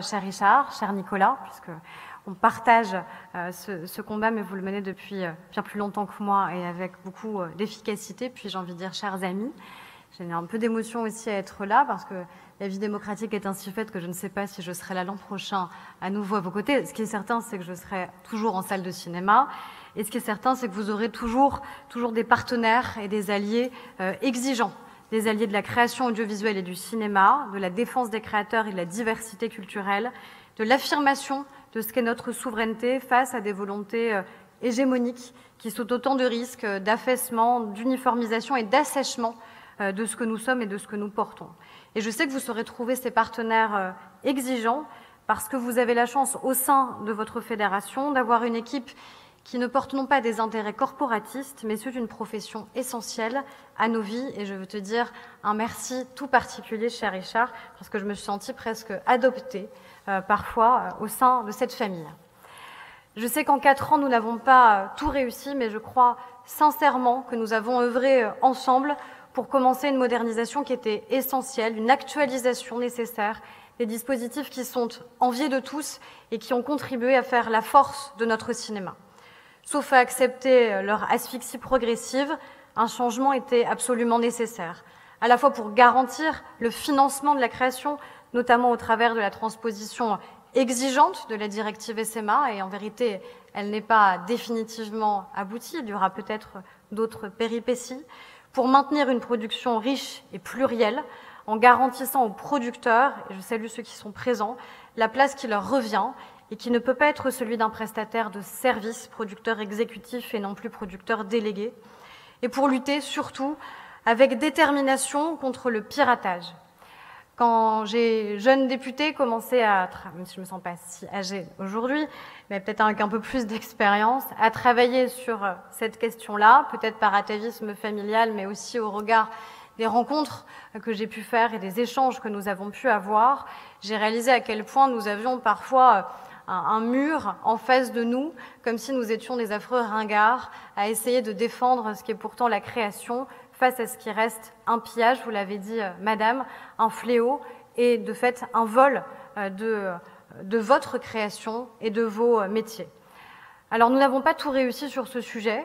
cher Richard, cher Nicolas, puisque on partage ce combat, mais vous le menez depuis bien plus longtemps que moi et avec beaucoup d'efficacité. Puis j'ai envie de dire, chers amis, j'ai un peu d'émotion aussi à être là parce que la vie démocratique est ainsi faite que je ne sais pas si je serai là l'an prochain à nouveau à vos côtés. Ce qui est certain, c'est que je serai toujours en salle de cinéma. Et ce qui est certain, c'est que vous aurez toujours des partenaires et des alliés exigeants, des alliés de la création audiovisuelle et du cinéma, de la défense des créateurs et de la diversité culturelle, de l'affirmation de ce qu'est notre souveraineté face à des volontés hégémoniques qui sont autant de risques d'affaissement, d'uniformisation et d'assèchement de ce que nous sommes et de ce que nous portons. Et je sais que vous saurez trouver ces partenaires exigeants parce que vous avez la chance au sein de votre fédération d'avoir une équipe qui ne porte non pas des intérêts corporatistes, mais ceux d'une profession essentielle à nos vies. Et je veux te dire un merci tout particulier, cher Richard, parce que je me suis sentie presque adoptée parfois au sein de cette famille. Je sais qu'en 4 ans, nous n'avons pas tout réussi, mais je crois sincèrement que nous avons œuvré ensemble pour commencer une modernisation qui était essentielle, une actualisation nécessaire des dispositifs qui sont enviés de tous et qui ont contribué à faire la force de notre cinéma. Sauf à accepter leur asphyxie progressive, un changement était absolument nécessaire, à la fois pour garantir le financement de la création, notamment au travers de la transposition exigeante de la directive SMA, et en vérité, elle n'est pas définitivement aboutie, il y aura peut-être d'autres péripéties, pour maintenir une production riche et plurielle, en garantissant aux producteurs, et je salue ceux qui sont présents, la place qui leur revient, et qui ne peut pas être celui d'un prestataire de services, producteur exécutif et non plus producteur délégué, et pour lutter surtout avec détermination contre le piratage. Quand j'ai, jeune députée, commencé à, même si je ne me sens pas si âgée aujourd'hui, mais peut-être avec un peu plus d'expérience, à travailler sur cette question-là, peut-être par atavisme familial, mais aussi au regard des rencontres que j'ai pu faire et des échanges que nous avons pu avoir, j'ai réalisé à quel point nous avions parfois un mur en face de nous, comme si nous étions des affreux ringards, à essayer de défendre ce qui est pourtant la création, face à ce qui reste un pillage, vous l'avez dit, madame, un fléau, et de fait un vol de votre création et de vos métiers. Alors nous n'avons pas tout réussi sur ce sujet,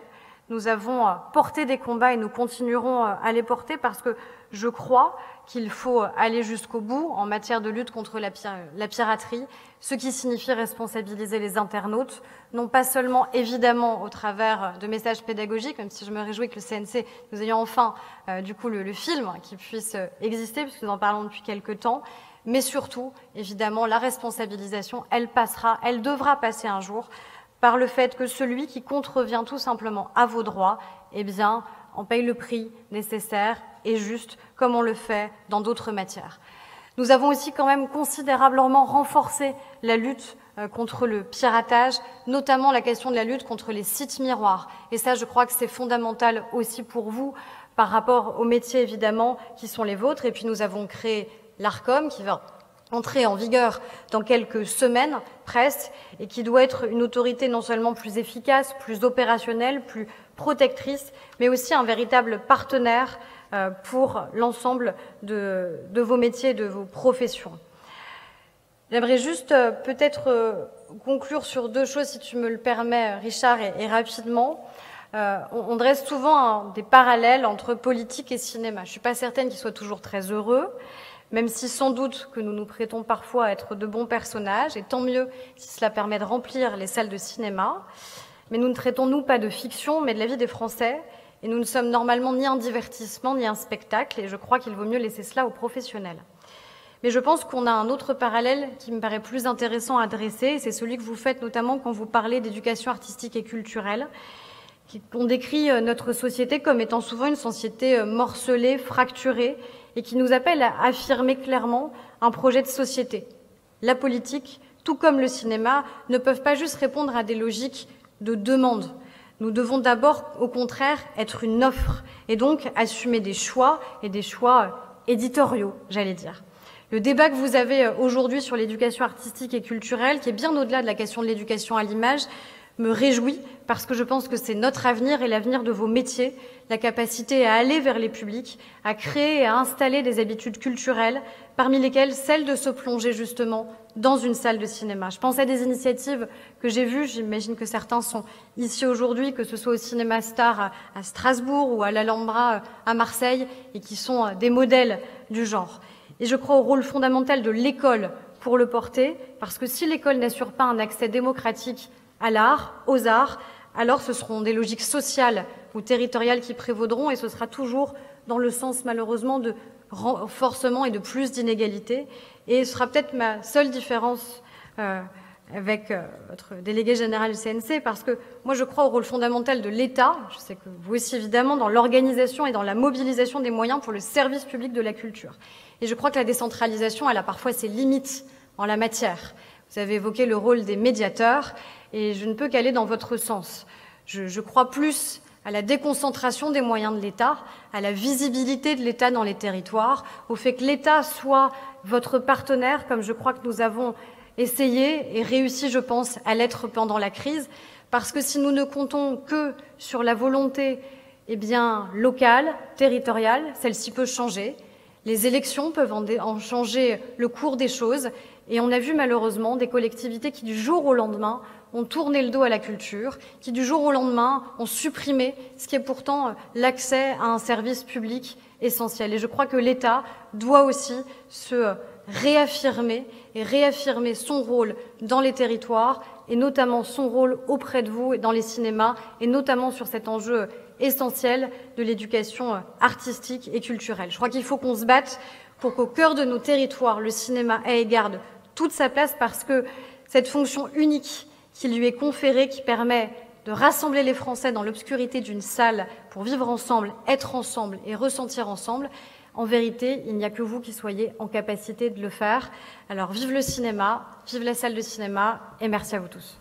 nous avons porté des combats et nous continuerons à les porter parce que je crois qu'il faut aller jusqu'au bout en matière de lutte contre la piraterie, ce qui signifie responsabiliser les internautes, non pas seulement évidemment au travers de messages pédagogiques, même si je me réjouis que le CNC, nous ayons enfin du coup le film qui puisse exister, puisque nous en parlons depuis quelque temps, mais surtout, évidemment, la responsabilisation, elle passera, elle devra passer un jour par le fait que celui qui contrevient tout simplement à vos droits, eh bien, en paye le prix nécessaire et juste, comme on le fait dans d'autres matières. Nous avons aussi quand même considérablement renforcé la lutte contre le piratage, notamment la question de la lutte contre les sites miroirs. Et ça, je crois que c'est fondamental aussi pour vous, par rapport aux métiers, évidemment, qui sont les vôtres. Et puis, nous avons créé l'ARCOM, qui va entrer en vigueur dans quelques semaines presque, et qui doit être une autorité non seulement plus efficace, plus opérationnelle, plus protectrice, mais aussi un véritable partenaire pour l'ensemble de vos métiers, de vos professions. J'aimerais juste peut-être conclure sur 2 choses, si tu me le permets, Richard, et rapidement. On dresse souvent des parallèles entre politique et cinéma. Je ne suis pas certaine qu'ils soient toujours très heureux, même si sans doute que nous nous prêtons parfois à être de bons personnages, et tant mieux si cela permet de remplir les salles de cinéma. Mais nous ne traitons, nous, pas de fiction, mais de la vie des Français, et nous ne sommes normalement ni un divertissement, ni un spectacle, et je crois qu'il vaut mieux laisser cela aux professionnels. Mais je pense qu'on a un autre parallèle qui me paraît plus intéressant à dresser, et c'est celui que vous faites notamment quand vous parlez d'éducation artistique et culturelle. On décrit notre société comme étant souvent une société morcelée, fracturée, et qui nous appelle à affirmer clairement un projet de société. La politique, tout comme le cinéma, ne peuvent pas juste répondre à des logiques de demande. Nous devons d'abord, au contraire, être une offre, et donc assumer des choix, et des choix éditoriaux, j'allais dire. Le débat que vous avez aujourd'hui sur l'éducation artistique et culturelle, qui est bien au-delà de la question de l'éducation à l'image, me réjouit parce que je pense que c'est notre avenir et l'avenir de vos métiers, la capacité à aller vers les publics, à créer et à installer des habitudes culturelles, parmi lesquelles celle de se plonger justement dans une salle de cinéma. Je pense à des initiatives que j'ai vues, j'imagine que certains sont ici aujourd'hui, que ce soit au Cinéma Star à Strasbourg ou à l'Alhambra à Marseille, et qui sont des modèles du genre. Et je crois au rôle fondamental de l'école pour le porter, parce que si l'école n'assure pas un accès démocratique à l'art, aux arts, alors ce seront des logiques sociales ou territoriales qui prévaudront, et ce sera toujours dans le sens malheureusement de renforcement et de plus d'inégalités. Et ce sera peut-être ma seule différence avec votre délégué général du CNC, parce que moi je crois au rôle fondamental de l'État, je sais que vous aussi évidemment, dans l'organisation et dans la mobilisation des moyens pour le service public de la culture. Et je crois que la décentralisation, elle a parfois ses limites en la matière. Vous avez évoqué le rôle des médiateurs, et je ne peux qu'aller dans votre sens. Je crois plus à la déconcentration des moyens de l'État, à la visibilité de l'État dans les territoires, au fait que l'État soit votre partenaire, comme je crois que nous avons essayé et réussi, je pense, à l'être pendant la crise, parce que si nous ne comptons que sur la volonté locale, territoriale, celle-ci peut changer. Les élections peuvent en changer le cours des choses, et on a vu malheureusement des collectivités qui, du jour au lendemain, ont tourné le dos à la culture, qui du jour au lendemain ont supprimé ce qui est pourtant l'accès à un service public essentiel. Et je crois que l'État doit aussi se réaffirmer et réaffirmer son rôle dans les territoires, et notamment son rôle auprès de vous et dans les cinémas, et notamment sur cet enjeu essentiel de l'éducation artistique et culturelle. Je crois qu'il faut qu'on se batte pour qu'au cœur de nos territoires, le cinéma ait et garde toute sa place, parce que cette fonction unique qui lui est conférée, qui permet de rassembler les Français dans l'obscurité d'une salle pour vivre ensemble, être ensemble et ressentir ensemble, en vérité, il n'y a que vous qui soyez en capacité de le faire. Alors vive le cinéma, vive la salle de cinéma, et merci à vous tous.